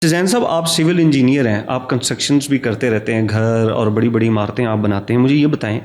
जैन साहब, आप civil engineer हैं, आप कंस्ट्रक्शंस भी करते रहते हैं, घर और बड़ी बड़ी इमारतें आप बनाते हैं। मुझे ये बताएं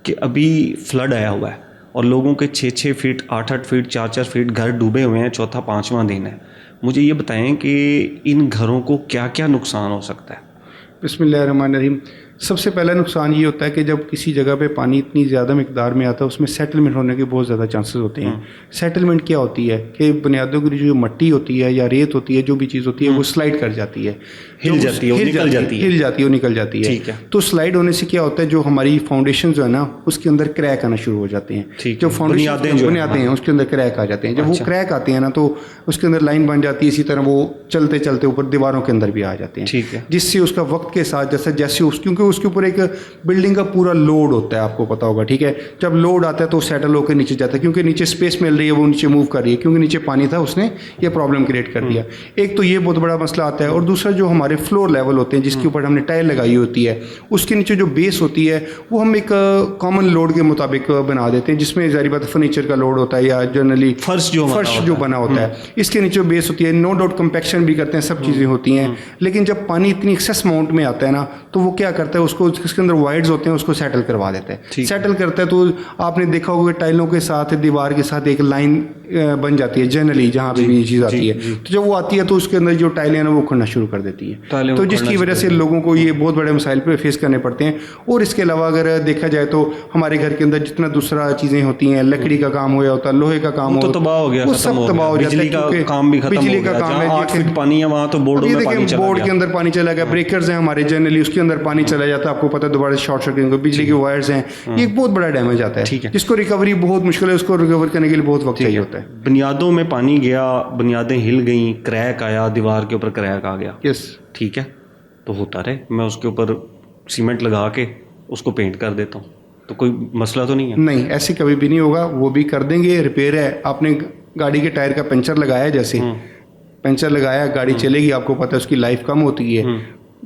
कि अभी फ्लड आया हुआ है और लोगों के 6-6 फीट, 8-8 फीट, 4-4 फीट घर डूबे हुए हैं, चौथा 5वां दिन है। मुझे ये बताएं कि इन घरों को क्या क्या नुकसान हो सकता है। बिस्मिल्लाहिर्रहमानिर्रहीम। सबसे पहला नुकसान ये होता है कि जब किसी जगह पे पानी इतनी ज़्यादा मिकदार में आता है उसमें सेटलमेंट होने के बहुत ज़्यादा चांसेस होते हैं। सेटलमेंट क्या होती है कि बुनियादों की जो मट्टी होती है या रेत होती है, जो भी चीज़ होती है वो स्लाइड कर जाती है, हिल जाती है, निकल जाती है। ठीक है। तो स्लाइड होने से क्या होता है, जो हमारी फाउंडेशन जो है ना उसके अंदर क्रैक आना शुरू हो जाते हैं। जो फाउंडेशन बुनियादें हैं उसके अंदर क्रैक आ जाते हैं। जब वो क्रैक आते हैं ना तो उसके अंदर लाइन बन जाती है। इसी तरह वो चलते चलते ऊपर दीवारों के अंदर भी आ जाते हैं। ठीक है। जिससे उसका वक्त के साथ जैसे क्योंकि उसके ऊपर एक बिल्डिंग का पूरा लोड होता है, आपको पता होगा। ठीक है। जब लोड आता है तो सेटल होकर नीचे जाता है, क्योंकि नीचे स्पेस मिल रही है, वो नीचे मूव कर रही है। क्योंकि नीचे पानी था उसने ये प्रॉब्लम क्रिएट कर दिया। एक तो ये बहुत बड़ा मसला आता है। और दूसरा जो हमारे फ्लोर लेवल होते हैं जिसके ऊपर हमने टाइल लगाई होती है, उसके नीचे जो बेस होती है वो हम एक कॉमन लोड के मुताबिक बना देते हैं, जिसमें जारी बात फर्नीचर का लोड होता है या जनरली फर्श जो बना होता है। इसके नीचे बेस होती है, नो डाउट कंपैक्शन भी करते हैं, सब चीज़ें होती हैं। लेकिन जब पानी इतनी एक्सेस अमाउंट में आता है ना तो वो क्या करता है, उसको उसके अंदर वाइड्स होते हैं उसको सेटल करवा देता है। सेटल करता है तो आपने देखा होगा टाइलों के साथ दीवार के साथ एक लाइन बन जाती है जनरली, जहाँ पे भी ये चीज़ आती है। तो जब वो आती है तो उसके अंदर जो टाइलें हैं ना वो उखड़ना शुरू कर देती है, तो जिसकी वजह से लोगों को ये बहुत बड़े मसाइल पे फेस करने पड़ते हैं। और इसके अलावा अगर देखा जाए तो हमारे घर के अंदर जितना दूसरा चीज़ें होती हैं, लकड़ी का काम हो होता है, लोहे का काम हो, तबाह हो गया, वो सब तबाह हो जाता है। बिजली का काम भी खत्म हो गया। जहाँ 8 फीट पानी है वहाँ तो बोर्ड के अंदर पानी चला गया। ब्रेकर्स हैं हमारे जनरली, उसके अंदर पानी चला जाता है, आपको पता है, दोबारा शॉर्ट सर्किट, बिजली के वायर्स हैं, ये एक बहुत बड़ा डैमेज आता है जिसको रिकवरी बहुत मुश्किल है। उसको रिकवर करने के लिए बहुत वक्त चाहिए होता है। बुनियादों में पानी गया, बुनियादें हिल गई, क्रैक आया, दीवार के ऊपर क्रैक आ गया। यस, ठीक है, तो होता रहे, मैं उसके ऊपर सीमेंट लगा के उसको पेंट कर देता हूँ, तो कोई मसला तो नहीं है? नहीं, ऐसे कभी भी नहीं होगा। वो भी कर देंगे। रिपेयर है, आपने गाड़ी के टायर का पंचर लगाया, जैसे पंचर लगाया, गाड़ी चलेगी, आपको पता है उसकी लाइफ कम होती है।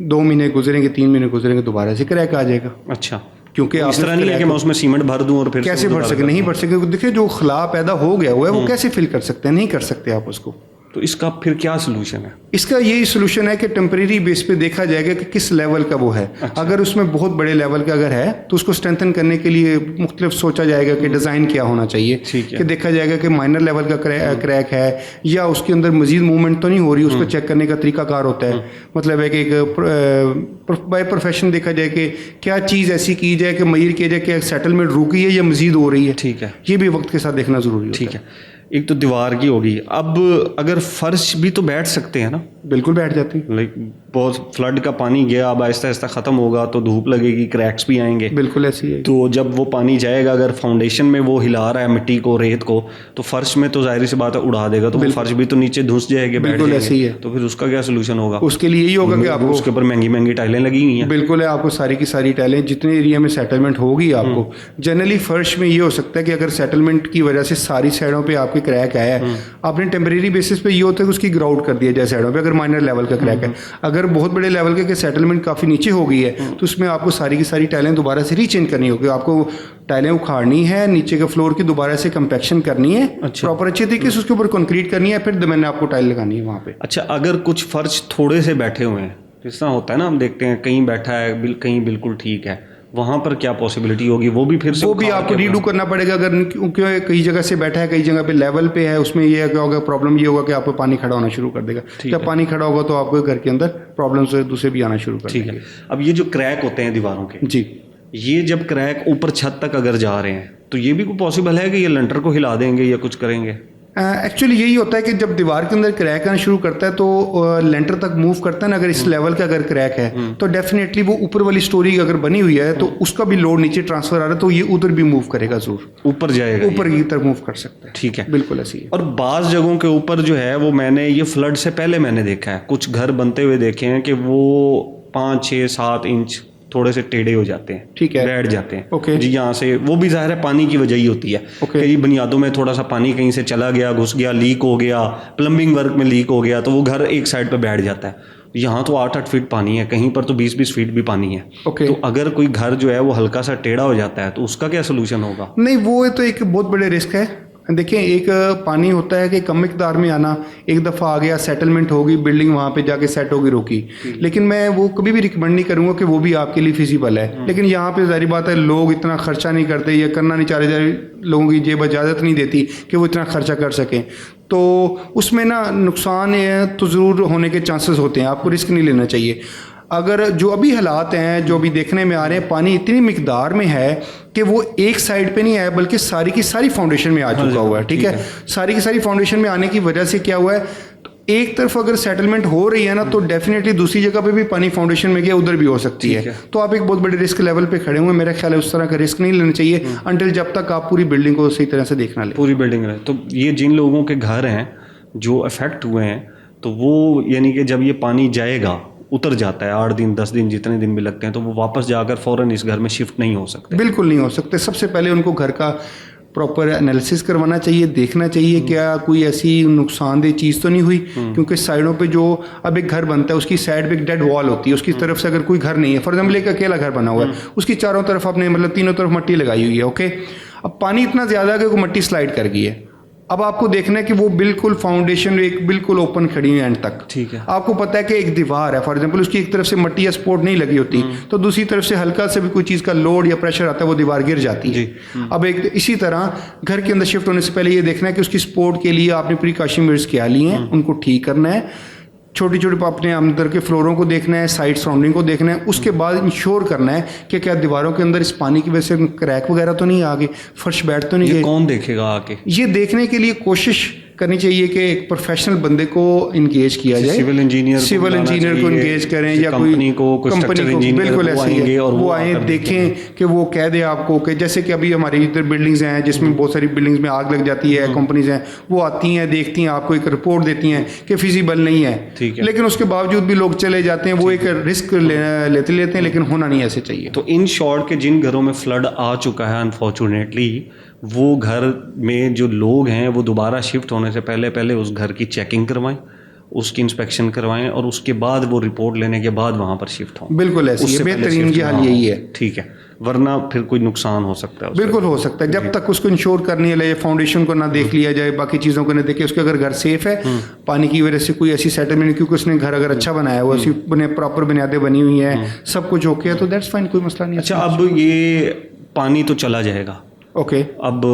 2 महीने गुजरेंगे, 3 महीने गुजरेंगे, दोबारा से क्रैक आ जाएगा। अच्छा, क्योंकि इस तरह नहीं है कि मैं उसमें सीमेंट भर दूं और फिर कैसे भर सके, नहीं भर सके। देखिए जो खला पैदा हो गया हुआ है वो कैसे फिल कर सकते हैं, नहीं कर सकते आप उसको। तो इसका फिर क्या सोल्यूशन है? इसका यही सोल्यूशन है कि टेम्परेरी बेस पे देखा जाएगा कि किस लेवल का वो है। अच्छा। अगर उसमें बहुत बड़े लेवल का अगर है तो उसको स्ट्रेंथन करने के लिए मुख्तलिफ सोचा जाएगा कि डिज़ाइन क्या होना चाहिए। कि देखा जाएगा कि माइनर लेवल का क्रैक है या उसके अंदर मजीद मूवमेंट तो नहीं हो रही, उसको चेक करने का तरीकाकार होता है। मतलब है कि एक बाय प्रोफेशन देखा जाए कि क्या चीज़ ऐसी की जाए कि मय्यर किया जाए कि सेटलमेंट रुकी है या मजीद हो रही है। ठीक है, ये भी वक्त के साथ देखना ज़रूरी है। ठीक है। एक तो दीवार की होगी, अब अगर फर्श भी तो बैठ सकते हैं ना? बिल्कुल बैठ जाते हैं। लाइक बहुत फ्लड का पानी गया, अब आहिस्ता आहिस्ता ख़त्म होगा तो धूप लगेगी, क्रैक्स भी आएंगे। बिल्कुल ऐसी है। तो जब वो पानी जाएगा, अगर फाउंडेशन में वो हिला रहा है मिट्टी को, रेत को, तो फर्श में तो जाहिर सी बात है उड़ा देगा, तो फर्श भी तो नीचे धुस जाएगी, बिल्कुल ऐसी है। तो फिर उसका क्या सोल्यूशन होगा? उसके लिए यही होगा कि आपको उसके ऊपर महंगी महंगी टाइलें लगी हुई हैं। बिल्कुल है, आपको सारी की सारी टाइलें जितने एरिया में सेटलमेंट होगी आपको, जनरली फर्श में ये हो सकता है कि अगर सेटलमेंट की वजह से सारी साइडों पे आपके क्रैक आया है, आपने टेम्परेरी बेसिस पे ये होता है कि उसकी ग्राउट कर दिया जाए साइडों पे, अगर माइनर लेवल का क्रैक है। अगर बहुत बड़े लेवल के सेटलमेंट काफ़ी नीचे हो गई है तो उसमें आपको सारी की सारी टाइलें दोबारा से रीचेंज करनी होगी। आपको टाइलें उखाड़नी है, नीचे के फ्लोर की दोबारा से कंपैक्शन करनी है, प्रॉपर अच्छे तरीके से उसके ऊपर कंक्रीट करनी है, फिर मैंने आपको टाइल लगानी है वहाँ पे। अच्छा, अगर कुछ फर्श थोड़े से बैठे हुए हैं, जिस तरह होता है ना, हम देखते हैं कहीं बैठा है, कहीं बिल्कुल ठीक है, वहाँ पर क्या पॉसिबिलिटी होगी? वो भी फिर से आपको रीडू करना पड़ेगा। अगर क्योंकि कई जगह से बैठा है, कई जगह पे लेवल पे है, उसमें ये क्या होगा, प्रॉब्लम ये होगा कि आपको पानी खड़ा होना शुरू कर देगा। जब पानी खड़ा होगा तो आपको घर के अंदर प्रॉब्लम्स दूसरे भी आना शुरू कर देंगे। ठीक है। अब ये जो क्रैक होते हैं दीवारों के, जी, ये जब क्रैक ऊपर छत तक अगर जा रहे हैं तो ये भी कोई पॉसिबल है कि ये लंटर को हिला देंगे या कुछ करेंगे? एक्चुअली यही होता है कि जब दीवार के अंदर क्रैक आना शुरू करता है तो लेंटर तक मूव करता है ना। अगर इस लेवल का अगर क्रैक है तो डेफिनेटली वो ऊपर वाली स्टोरी अगर बनी हुई है तो उसका भी लोड नीचे ट्रांसफर आ रहा है, तो ये उधर भी मूव करेगा, जरूर ऊपर जाएगा, ऊपर की तरफ मूव कर सकता है। ठीक है, बिल्कुल ऐसी है। और बाज़ जगहों के ऊपर जो है वो मैंने ये फ्लड से पहले मैंने देखा है, कुछ घर बनते हुए देखे हैं कि वो 5, 6, 7 इंच थोड़े से टेढ़े हो जाते हैं। ठीक है, बैठ जाते हैं। ओके जी, यहाँ से वो भी जाहिर है पानी की वजह ही होती है। कि बुनियादों में थोड़ा सा पानी कहीं से चला गया, घुस गया, लीक हो गया, प्लम्बिंग वर्क में लीक हो गया, तो वो घर एक साइड पे बैठ जाता है। यहाँ तो 8-8 फीट पानी है, कहीं पर तो 20-20 फीट भी पानी है। तो अगर कोई घर जो है वो हल्का सा टेढ़ा हो जाता है तो उसका क्या सोल्यूशन होगा? नहीं, वो तो एक बहुत बड़े रिस्क है। देखिए एक पानी होता है कि कम मिकदार में आना, एक दफ़ा आ गया, सेटलमेंट होगी, बिल्डिंग वहाँ पे जाके सेट होगी, रोकी, लेकिन मैं वो कभी भी रिकमेंड नहीं करूँगा कि वो भी आपके लिए फिजिबल है। लेकिन यहाँ पे ज़ाहिर बात है लोग इतना खर्चा नहीं करते या करना नहीं चाह रहे, लोगों की जेब इजाज़त नहीं देती कि वो इतना खर्चा कर सकें, तो उसमें ना नुकसान तो ज़रूर होने के चांसेस होते हैं, आपको रिस्क नहीं लेना चाहिए। अगर जो अभी हालात हैं, जो अभी देखने में आ रहे हैं, पानी इतनी मिकदार में है कि वो एक साइड पे नहीं आया बल्कि सारी की सारी फाउंडेशन में आ चुका हुआ है, ठीक है। सारी की सारी फाउंडेशन में आने की वजह से क्या हुआ है, तो एक तरफ अगर सेटलमेंट हो रही है ना, तो डेफिनेटली दूसरी जगह पे भी पानी फाउंडेशन में गया, उधर भी हो सकती है। तो आप एक बहुत बड़े रिस्क लेवल पे खड़े हुए, मेरा ख्याल है उस तरह का रिस्क नहीं लेना चाहिए अंटिल जब तक आप पूरी बिल्डिंग को सही तरह से देखना लें। पूरी बिल्डिंग रहे। तो ये जिन लोगों के घर हैं जो अफेक्ट हुए हैं, तो वो यानी कि जब ये पानी जाएगा, उतर जाता है 8 दिन 10 दिन जितने दिन भी लगते हैं, तो वो वापस जाकर फ़ौरन इस घर में शिफ्ट नहीं हो सकते। बिल्कुल नहीं हो सकते। सबसे पहले उनको घर का प्रॉपर एनालिसिस करवाना चाहिए, देखना चाहिए क्या कोई ऐसी नुकसानदेह चीज़ तो नहीं हुई, क्योंकि साइडों पे जो अब एक घर बनता है उसकी साइड पे एक डेड वॉल होती है, उसकी तरफ से अगर कोई घर नहीं है, फॉर एग्जाम्पल एक अकेला घर बना हुआ है, उसकी चारों तरफ आपने मतलब तीनों तरफ मट्टी लगाई हुई है, ओके। अब पानी इतना ज़्यादा है कि वो मट्टी स्लाइड कर गई है, अब आपको देखना है कि वो बिल्कुल फाउंडेशन एक बिल्कुल ओपन खड़ी है एंड तक, ठीक है। आपको पता है कि एक दीवार है, फॉर एग्जांपल उसकी एक तरफ से मट्टी या सपोर्ट नहीं लगी होती, तो दूसरी तरफ से हल्का से भी कोई चीज़ का लोड या प्रेशर आता है, वो दीवार गिर जाती है। अब एक इसी तरह घर के अंदर शिफ्ट होने से पहले ये देखना है कि उसकी सपोर्ट के लिए आपने प्रिकॉशन मेजर्स क्या लिए हैं, उनको ठीक करना है। छोटी छोटी अपने अंदर के फ्लोरों को देखना है, साइड सराउंडिंग को देखना है, उसके बाद इंश्योर करना है कि क्या दीवारों के अंदर इस पानी की वजह से क्रैक वगैरह तो नहीं आ गए, फर्श बैठ तो नहीं गए। कौन देखेगा आके? ये देखने के लिए कोशिश करनी चाहिए कि एक प्रोफेशनल बंदे को इंगेज किया जाए, सिविल इंजीनियर को इंगेज करें, या कोई कंपनी को बिल्कुल ऐसे ही है, वो आए देखें कि वो कह दे आपको कि जैसे कि अभी हमारी इधर बिल्डिंग्स हैं जिसमें बहुत सारी बिल्डिंग्स में आग लग जाती है, कंपनीज हैं वो आती हैं, देखती हैं, आपको एक रिपोर्ट देती हैं कि फिजिबल नहीं है, लेकिन उसके बावजूद भी लोग चले जाते हैं, वो एक रिस्क लेते हैं, लेकिन होना नहीं ऐसे चाहिए। तो इन शॉर्ट के जिन घरों में फ्लड आ चुका है अनफॉर्चुनेटली, वो घर में जो लोग हैं वो दोबारा शिफ्ट होने से पहले उस घर की चेकिंग करवाएं, उसकी इंस्पेक्शन करवाएं, और उसके बाद वो रिपोर्ट लेने के बाद वहाँ पर शिफ्ट हों। बिल्कुल ऐसी है, बेहतरीन की हाल यही है, ठीक है, वरना फिर कोई नुकसान हो सकता है। बिल्कुल हो सकता है, जब तक उसको इंश्योर करनी है, फाउंडेशन को ना देख लिया जाए, बाकी चीज़ों को ना देखे, उसके अगर घर सेफ है, पानी की वजह से कोई ऐसी सेटलमेंट, क्योंकि उसने घर अगर अच्छा बनाया हुआ, ऐसी प्रॉपर बुनियादें बनी हुई हैं, सब कुछ ओके है, तो दैट्स फाइन, कोई मसला नहीं। अच्छा, अब ये पानी तो चला जाएगा, ओके, अब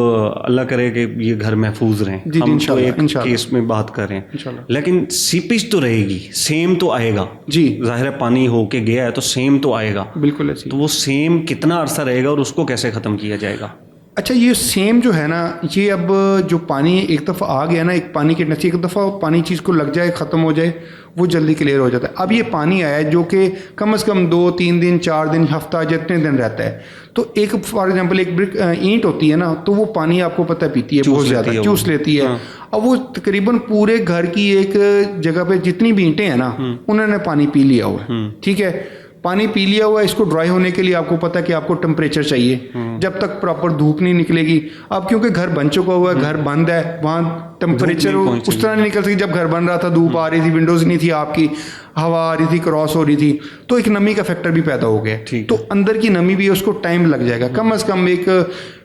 अल्लाह करे कि ये घर महफूज रहें, हम तो एक केस में बात कर रहे हैं, लेकिन सीपेज तो रहेगी, सेम तो आएगा जी, जाहिर है पानी होके गया है तो सेम तो आएगा, बिल्कुल ऐसी। तो वो सेम कितना अरसा रहेगा और उसको कैसे ख़त्म किया जाएगा? अच्छा, ये सेम जो है ना, ये अब जो पानी एक दफ़ा आ गया ना, एक पानी के नतीजे, एक दफ़ा पानी चीज़ को लग जाए, ख़त्म हो जाए, वो जल्दी क्लियर हो जाता है। अब ये पानी आया है जो कि कम से कम 2-3 दिन 4 दिन हफ्ता जितने दिन रहता है, तो एक फॉर एग्जांपल एक ब्रिक ईंट होती है ना, तो वो पानी आपको पता पीती है, बहुत ज़्यादा चूस लेती है। अब वो तकरीबन पूरे घर की एक जगह पे जितनी भी ईंटें हैं ना, उन्होंने पानी पी लिया हुआ है, ठीक है, पानी पी लिया हुआ है। इसको ड्राई होने के लिए आपको पता है कि आपको टेम्परेचर चाहिए, जब तक प्रॉपर धूप नहीं निकलेगी। अब क्योंकि घर बन चुका हुआ है, घर बंद है, वहाँ टेम्परेचर उस तरह नहीं निकल सकती। जब घर बन रहा था धूप आ रही थी, विंडोज़ नहीं थी, आपकी हवा आ रही थी, क्रॉस हो रही थी, तो एक नमी का फैक्टर भी पैदा हो गया। तो अंदर की नमी भी, उसको टाइम लग जाएगा, कम से कम एक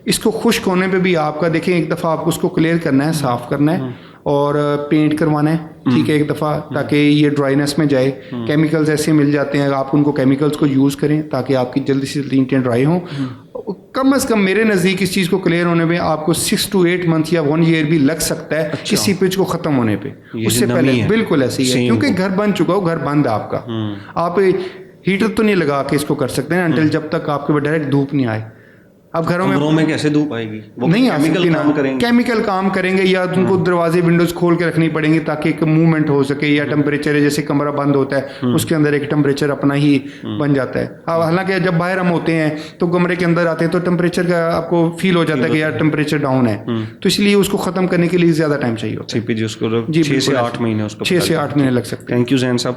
इसको खुश्क होने पे भी आपका देखें, एक दफ़ा आपको उसको क्लियर करना है, साफ़ करना है और पेंट करवाना है, ठीक है, एक दफ़ा, ताकि ये ड्राइनेस में जाए। केमिकल्स ऐसे मिल जाते हैं, आप उनको केमिकल्स को यूज़ करें ताकि आपकी जल्दी से जल्दी ईंटें ड्राई हों। कम से कम मेरे नज़दीक इस चीज़ को क्लियर होने में आपको 6 to 8 मंथ या 1 year भी लग सकता है, अच्छा, इस सीपेज को ख़त्म होने पे। उससे पहले बिल्कुल ऐसी है, क्योंकि घर बन चुका हो, घर बंद है आपका, आप हीटर तो नहीं लगा के इसको कर सकते हैं अंटिल जब तक आपके डायरेक्ट धूप नहीं आए। अब घरों में कैसे धूप आएगी? वो नहीं आ सकती ना, केमिकल काम करेंगे, या उनको दरवाजे विंडोज खोल के रखनी पड़ेंगी ताकि एक मूवमेंट हो सके, या टेम्परेचर है, जैसे कमरा बंद होता है उसके अंदर एक टेम्परेचर अपना ही बन जाता है। अब हालांकि जब बाहर हम होते हैं तो कमरे के अंदर आते हैं तो टेम्परेचर का आपको फील हो जाता है कि यार टेम्परेचर डाउन है, तो इसलिए उसको खत्म करने के लिए ज़्यादा टाइम चाहिए होता है। 6 से 8 महीने लग सकते हैं। थैंक यू जैन साहब।